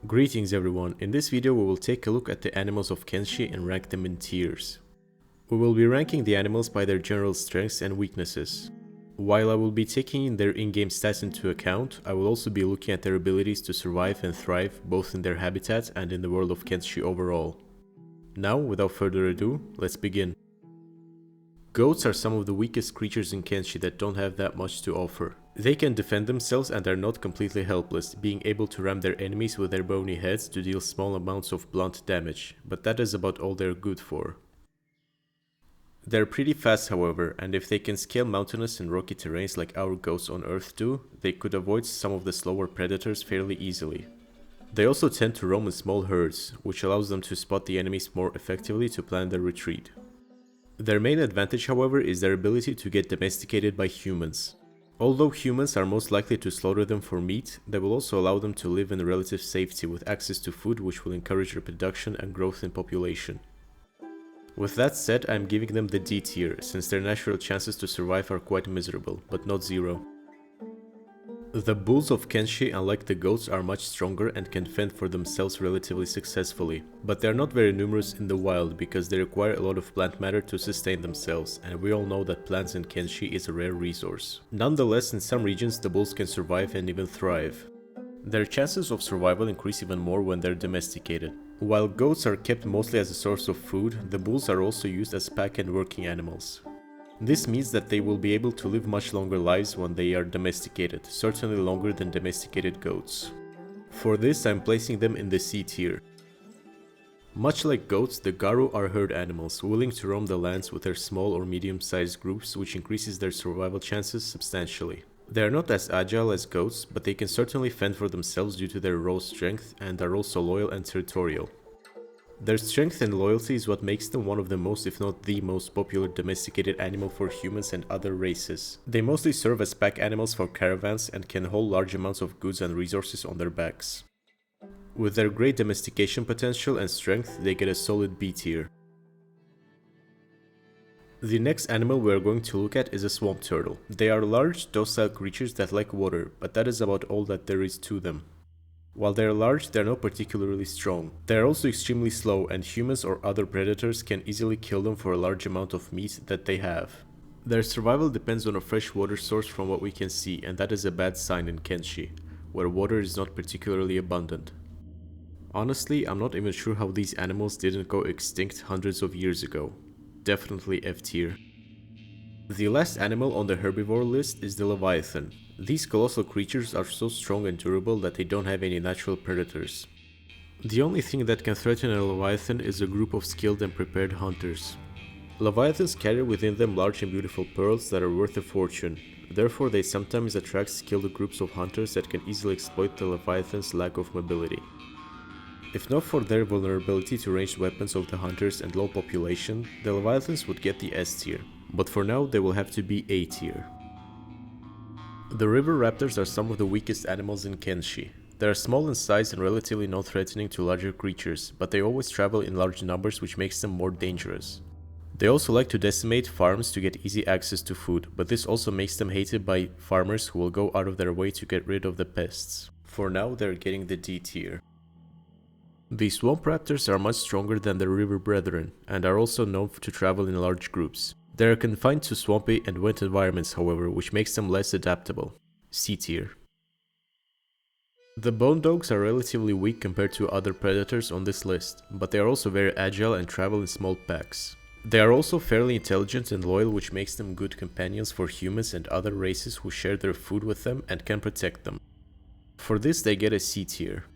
Greetings everyone, in this video we will take a look at the animals of KENSHI and rank them in tiers. We will be ranking the animals by their general strengths and weaknesses. While I will be taking their in-game stats into account, I will also be looking at their abilities to survive and thrive both in their habitat and in the world of KENSHI overall. Now, without further ado, let's begin. Goats are some of the weakest creatures in KENSHI that don't have that much to offer. They can defend themselves and are not completely helpless, being able to ram their enemies with their bony heads to deal small amounts of blunt damage, but that is about all they're good for. They're pretty fast however, and if they can scale mountainous and rocky terrains like our goats on Earth do, they could avoid some of the slower predators fairly easily. They also tend to roam in small herds, which allows them to spot the enemies more effectively to plan their retreat. Their main advantage, however, is their ability to get domesticated by humans. Although humans are most likely to slaughter them for meat, they will also allow them to live in relative safety with access to food which will encourage reproduction and growth in population. With that said, I am giving them the D tier, since their natural chances to survive are quite miserable, but not zero. The bulls of KENSHI, unlike the goats, are much stronger and can fend for themselves relatively successfully, but they are not very numerous in the wild because they require a lot of plant matter to sustain themselves, and we all know that plants in KENSHI is a rare resource. Nonetheless, in some regions the bulls can survive and even thrive. Their chances of survival increase even more when they're domesticated. While goats are kept mostly as a source of food, the bulls are also used as pack and working animals. This means that they will be able to live much longer lives when they are domesticated, certainly longer than domesticated goats. For this, I am placing them in the C tier. Much like goats, the Garru are herd animals, willing to roam the lands with their small or medium-sized groups, which increases their survival chances substantially. They are not as agile as goats, but they can certainly fend for themselves due to their raw strength and are also loyal and territorial. Their strength and loyalty is what makes them one of the most, if not the most popular domesticated animal for humans and other races. They mostly serve as pack animals for caravans and can hold large amounts of goods and resources on their backs. With their great domestication potential and strength, they get a solid B tier. The next animal we are going to look at is a swamp turtle. They are large, docile creatures that like water, but that is about all that there is to them. While they are large, they are not particularly strong. They are also extremely slow, and humans or other predators can easily kill them for a large amount of meat that they have. Their survival depends on a fresh water source from what we can see, and that is a bad sign in KENSHI, where water is not particularly abundant. Honestly, I'm not even sure how these animals didn't go extinct hundreds of years ago. Definitely F tier. The last animal on the herbivore list is the Leviathan. These colossal creatures are so strong and durable that they don't have any natural predators. The only thing that can threaten a Leviathan is a group of skilled and prepared hunters. Leviathans carry within them large and beautiful pearls that are worth a fortune. Therefore, they sometimes attract skilled groups of hunters that can easily exploit the Leviathan's lack of mobility. If not for their vulnerability to ranged weapons of the hunters and low population, the Leviathans would get the S tier. But for now, they will have to be A tier. The river raptors are some of the weakest animals in KENSHI. They are small in size and relatively non-threatening to larger creatures, but they always travel in large numbers, which makes them more dangerous. They also like to decimate farms to get easy access to food, but this also makes them hated by farmers who will go out of their way to get rid of the pests. For now, they're getting the D tier. The swamp raptors are much stronger than their river brethren, and are also known to travel in large groups. They are confined to swampy and wet environments, however, which makes them less adaptable. C tier. The Bonedogs are relatively weak compared to other predators on this list, but they are also very agile and travel in small packs. They are also fairly intelligent and loyal, which makes them good companions for humans and other races who share their food with them and can protect them. For this, they get a C tier.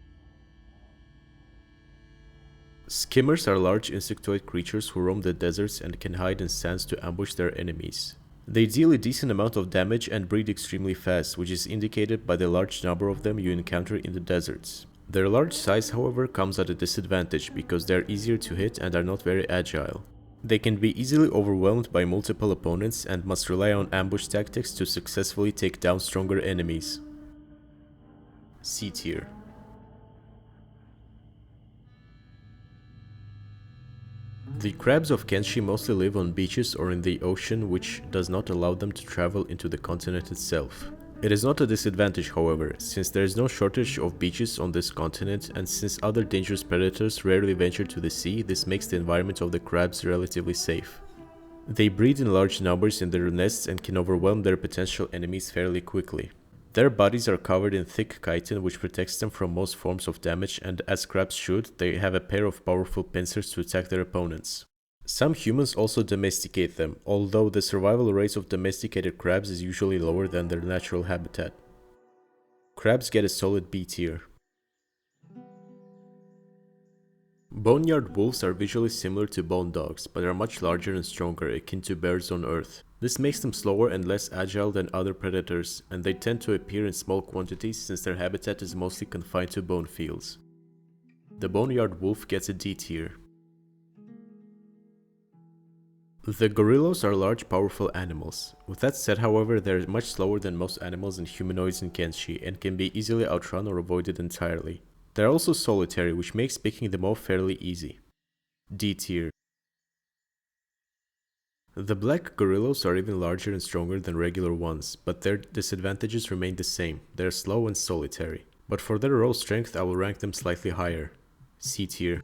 Skimmers are large insectoid creatures who roam the deserts and can hide in sands to ambush their enemies. They deal a decent amount of damage and breed extremely fast, which is indicated by the large number of them you encounter in the deserts. Their large size, however, comes at a disadvantage because they are easier to hit and are not very agile. They can be easily overwhelmed by multiple opponents and must rely on ambush tactics to successfully take down stronger enemies. C tier. The crabs of KENSHI mostly live on beaches or in the ocean, which does not allow them to travel into the continent itself. It is not a disadvantage, however, since there is no shortage of beaches on this continent, and since other dangerous predators rarely venture to the sea, this makes the environment of the crabs relatively safe. They breed in large numbers in their nests and can overwhelm their potential enemies fairly quickly. Their bodies are covered in thick chitin, which protects them from most forms of damage, and as crabs should, they have a pair of powerful pincers to attack their opponents. Some humans also domesticate them, although the survival rates of domesticated crabs is usually lower than their natural habitat. Crabs get a solid B tier. Boneyard wolves are visually similar to bonedogs, but are much larger and stronger, akin to bears on Earth. This makes them slower and less agile than other predators, and they tend to appear in small quantities since their habitat is mostly confined to bone fields. The Boneyard wolf gets a D tier. The gorillas are large, powerful animals. With that said, however, they are much slower than most animals and humanoids in KENSHI and can be easily outrun or avoided entirely. They are also solitary, which makes picking them off fairly easy. D tier. The black gorillas are even larger and stronger than regular ones, but their disadvantages remain the same. They are slow and solitary. But for their raw strength, I will rank them slightly higher. C tier.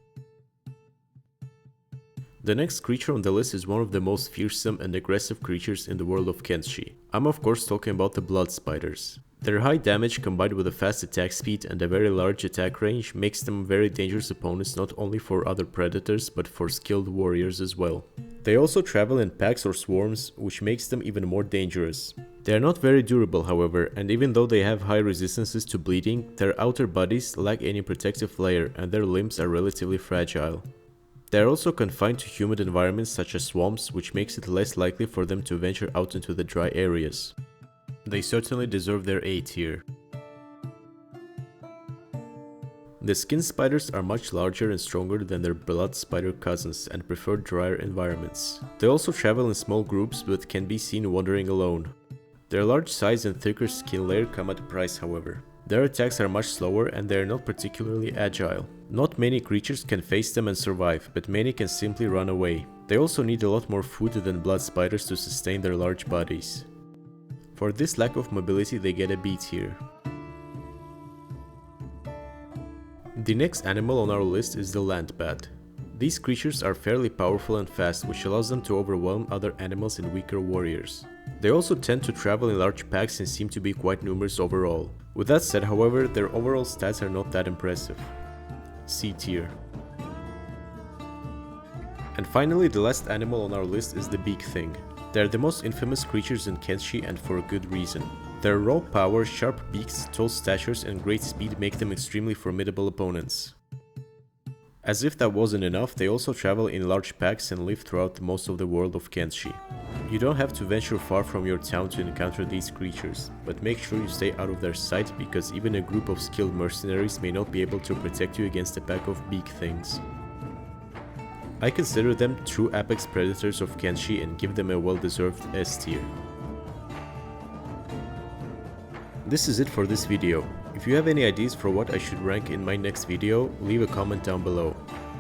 The next creature on the list is one of the most fearsome and aggressive creatures in the world of KENSHI. I'm of course talking about the blood spiders. Their high damage combined with a fast attack speed and a very large attack range makes them very dangerous opponents not only for other predators but for skilled warriors as well. They also travel in packs or swarms, which makes them even more dangerous. They are not very durable, however, and even though they have high resistances to bleeding, their outer bodies lack any protective layer and their limbs are relatively fragile. They are also confined to humid environments such as swamps, which makes it less likely for them to venture out into the dry areas. They certainly deserve their A tier. The skin spiders are much larger and stronger than their blood spider cousins and prefer drier environments. They also travel in small groups but can be seen wandering alone. Their large size and thicker skin layer come at a price, however. Their attacks are much slower and they are not particularly agile. Not many creatures can face them and survive, but many can simply run away. They also need a lot more food than blood spiders to sustain their large bodies. For this lack of mobility, they get a B tier. The next animal on our list is the land bat. These creatures are fairly powerful and fast, which allows them to overwhelm other animals and weaker warriors. They also tend to travel in large packs and seem to be quite numerous overall. With that said, however, their overall stats are not that impressive. C tier. And finally, the last animal on our list is the Beak thing. They are the most infamous creatures in KENSHI and for a good reason. Their raw power, sharp beaks, tall statures and great speed make them extremely formidable opponents. As if that wasn't enough, they also travel in large packs and live throughout most of the world of KENSHI. You don't have to venture far from your town to encounter these creatures, but make sure you stay out of their sight because even a group of skilled mercenaries may not be able to protect you against a pack of beak things. I consider them true apex predators of KENSHI and give them a well-deserved S tier. This is it for this video. If you have any ideas for what I should rank in my next video, leave a comment down below.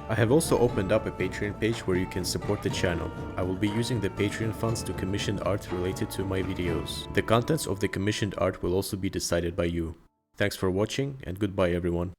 I have also opened up a Patreon page where you can support the channel. I will be using the Patreon funds to commission art related to my videos. The contents of the commissioned art will also be decided by you. Thanks for watching and goodbye everyone.